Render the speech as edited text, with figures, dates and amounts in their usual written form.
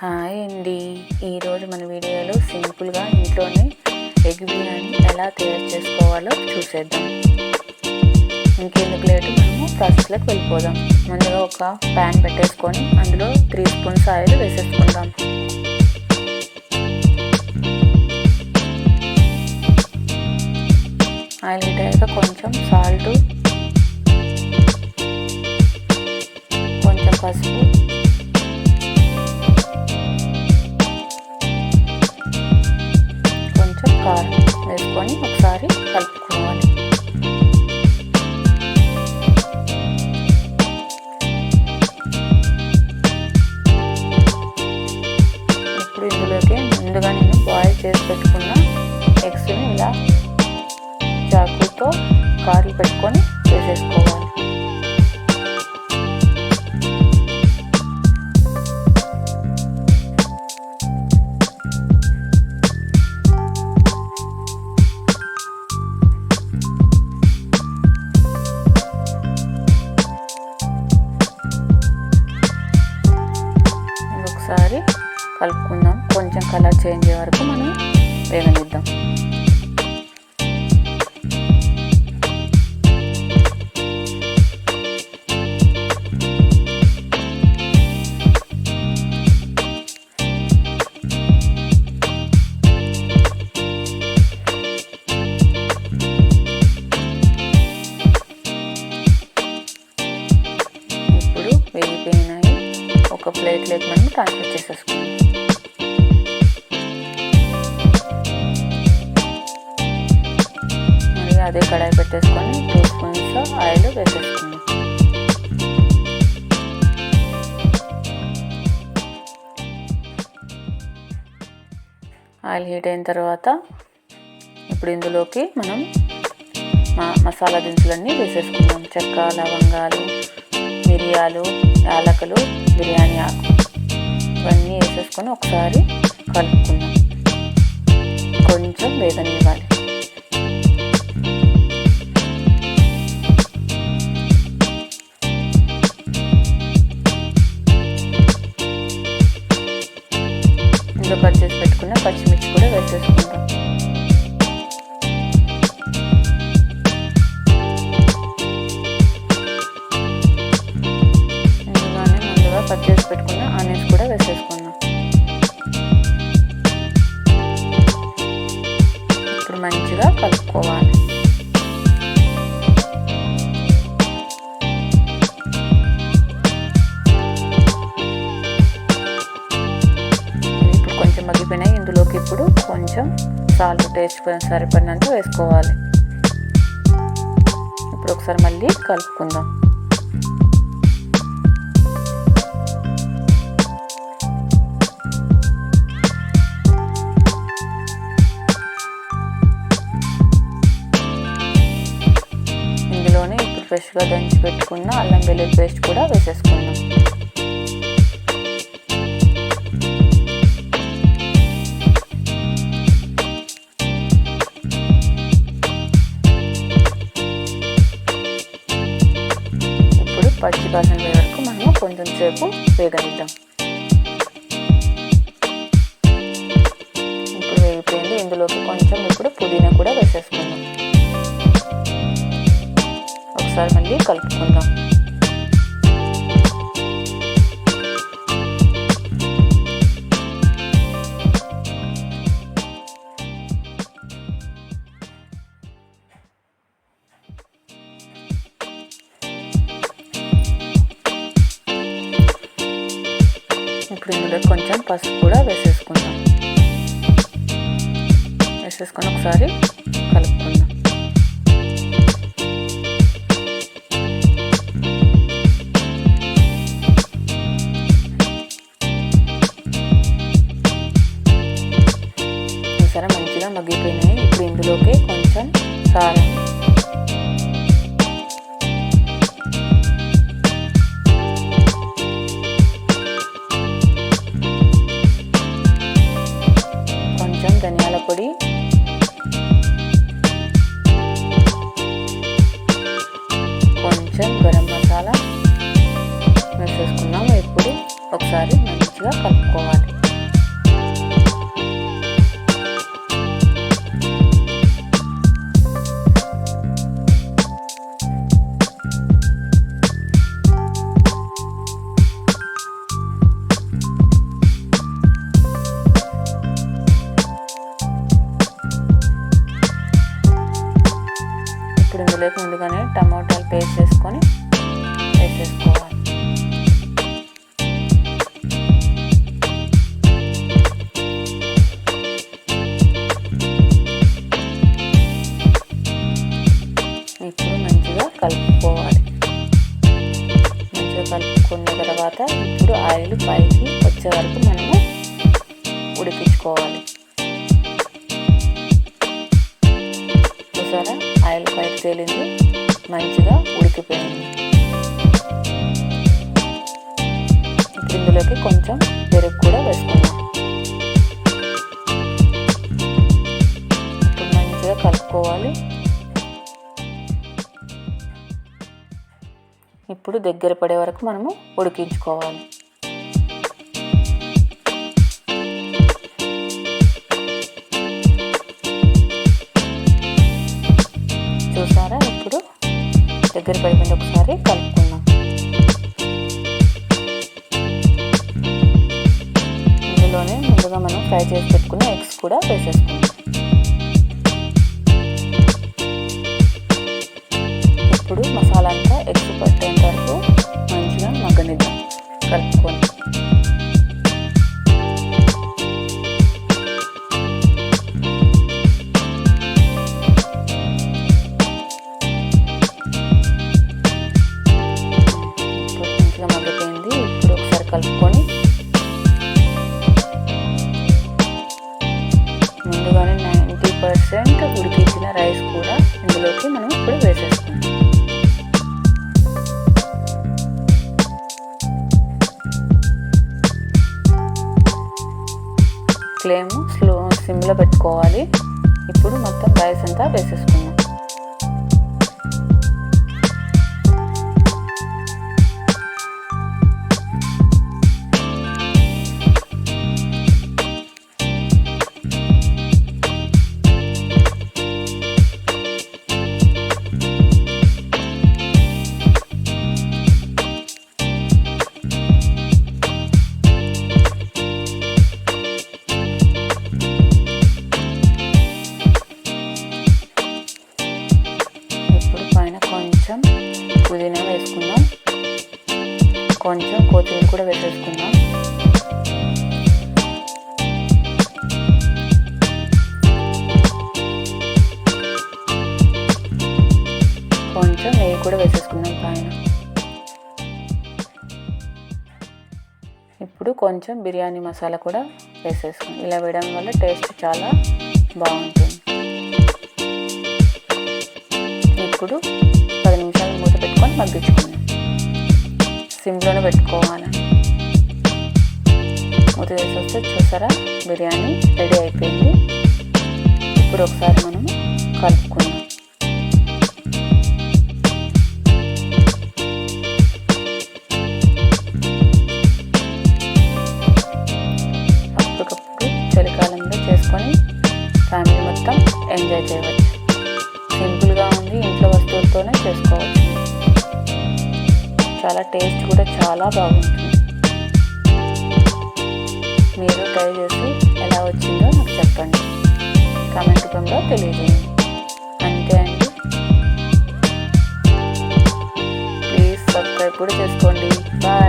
Hi అండి. ఈరోజు మన వీడియోలో సింపుల్గా ఇంట్లోనే ఎగ్ బిర్యానీ ఎలా తయారు చేసుకోవాలో చూసేద్దాం. ఇంకెందుకు లేటు, మనము ప్రాసెస్లోకి వెళ్ళిపోదాం. ముందుగా ఒక ప్యాన్ పెట్టేసుకొని అందులో 3 స్పూన్స్ ఆయిల్ వేసేసుకుందాం. ఆయిల్ హీట్ అయ్యాక కొంచెం సాల్ట్, కొంచెం పసుపు, కారం వేసుకొని ఒకసారి కలుపుకోవాలి. ఇప్పుడు ఇందులోకి ముందుగా నేను బాయిల్ చేసి పెట్టుకున్న ఎగ్స్ని ఇలా చాకుతో కారలు పెట్టుకొని వేసేసుకోవాలి. ఒకసారి కలుపుకుందాం. కొంచెం కలర్ చేంజ్ అయ్యే వరకు మనం వేగనిద్దాం. ఇప్పుడు వేగిపోయినాయి. ఒక ప్లేట్లోకి మనం ట్రాన్స్ఫర్ చేసేసుకుందాం. మరి అదే కడాయి పెట్టేసుకొని 2 స్పూన్స్ ఆయిల్ వేసేసుకుందాం. ఆయిల్ హీట్ అయిన తర్వాత ఇప్పుడు ఇందులోకి మనం మసాలా దినుసులన్నీ వేసేసుకుందాం. చెక్క, లవంగాలు, మిరియాలు, యాలకులు, బిర్యానీ ఆకు ఇవన్నీ వేసేసుకొని ఒకసారి కలుపుకుందాం. కొంచెం వేగనివ్వాలి. ఇందులో కట్ చేసి పెట్టుకున్న పచ్చిమిర్చి కూడా వేసేసుకుంటాం. కట్ చేసి పెట్టుకున్న ఆనియన్స్ కూడా వేసేసుకుందాం. ఇప్పుడు మంచిగా కలుపుకోవాలి. ఇప్పుడు కొంచెం మగ్గిపోయినాయి. ఇందులోకి ఇప్పుడు కొంచెం సాల్ట్ టేస్ట్ సరిపడినంత వేసుకోవాలి. ఇప్పుడు ఒకసారి మళ్ళీ కలుపుకుందాం. ఇందులోనే ఇప్పుడు ఫ్రెష్గా దంచి పెట్టుకున్న అల్లం వెల్లుల్లి పేస్ట్ కూడా వేసేసుకుందాం. ఇప్పుడు పచ్చి వాసన పోయే వరకు మనం కొంచెం సేపు వేగనిద్దాం. ఇప్పుడు వేగిపోయింది. ఇందులోకి కొంచెం ఇప్పుడు పుదీనా కూడా వేసేసుకుందాం. ఒకసారి మళ్ళీ కలుపుకుందాం. ఇప్పుడు ఇందులో కొంచెం పసుపు కూడా వేసేసుకుందాం. వేసేసుకొని ఒకసారి కలుపుకుందాం. సరే మంచిగా మగ్గిపోయినాయి. ఇప్పుడు ఇందులోకి కొంచెం కారం, కొంచెం ధనియాల పొడి, కొంచెం గరం మసాలా వేసేసుకున్నాము. ఇప్పుడు ఒకసారి మంచిగా కలుపుకోవాలి. ఇందులోకి ముందుగానే టమాటాలు పేస్ట్ చేసుకొని వేసేసుకోవాలి. ఇప్పుడు మంచిగా కలుపుకోవాలి. మంచిగా కలుపుకున్న తర్వాత ఇప్పుడు ఆయిల్ పైకి వచ్చే వరకు మనము ఉడికించుకోవాలి. చూసారా, ఆయిల్ పైకి తేలింది, మంచిగా ఉడికిపోయింది. ఇప్పుడు ఇందులోకి కొంచెం పెరుగు కూడా వేసుకుందాం. ఇప్పుడు మంచిగా కలుపుకోవాలి. ఇప్పుడు దగ్గర పడే వరకు మనము ఉడికించుకోవాలి. చూసారా, ఇప్పుడు దగ్గర పడిపోయింది. ఒకసారి కలుపుకుందాం. ఇందులోనే ముందుగా మనం ఫ్రై చేసి పెట్టుకున్న ఎగ్స్ కూడా వేసేసుకుందాం. ఇప్పుడు మసాలా అంతా ఎగ్స్ పట్టేంత వరకు మంచిగా మగ్గనిద్దాం కలుపుకొని. మగ్గిపోయింది. ఇప్పుడు ఒకసారి కలుపుకొని ముందుగానే 90% ఉడికించిన రైస్ కూడా ఇందులోకి మనం ఇప్పుడు వేసేసుకుందాం. ఫ్లేమ్ సిమ్లో పెట్టుకోవాలి. ఇప్పుడు మొత్తం రైస్ అంతా వేసేసుకుందాం. కొంచెం పుదీనా వేసుకుందాం, కొంచెం కొత్తిమీర కూడా వేసేసుకుందాం. కొంచెం నెయ్యి కూడా వేసేసుకుందాం పైన. ఇప్పుడు కొంచెం బిర్యానీ మసాలా కూడా వేసేసుకుందాం. ఇలా వేయడం వల్ల టేస్ట్ చాలా బాగుంటుంది. ఇప్పుడు 10 నిమిషాలు మూత పెట్టుకొని మగ్గించుకుందాం. సిమ్లోనే పెట్టుకోవాలి. మూత వేసి వస్తే చూసారా, బిర్యానీ రెడీ అయిపోయింది. ఇప్పుడు ఒకసారి మనము కలుపుకుందాం. అప్పటికప్పుడు చలికాలంలో చేసుకొని ఫ్యామిలీ మొత్తం ఎంజాయ్ చేయవచ్చు. సింపుల్గా ఉంది, ఇంట్లో వస్తువులతోనే చేసుకోవచ్చు. చాలా టేస్ట్ కూడా చాలా బాగుంటుంది. మీరు ట్రై చేసి ఎలా వచ్చిందో నాకు చెప్పండి, కామెంట్ రూపంలో తెలియజేయండి. అంతే అండి. ప్లీజ్ సబ్స్క్రైబ్ కూడా చేసుకోండి. బాయ్.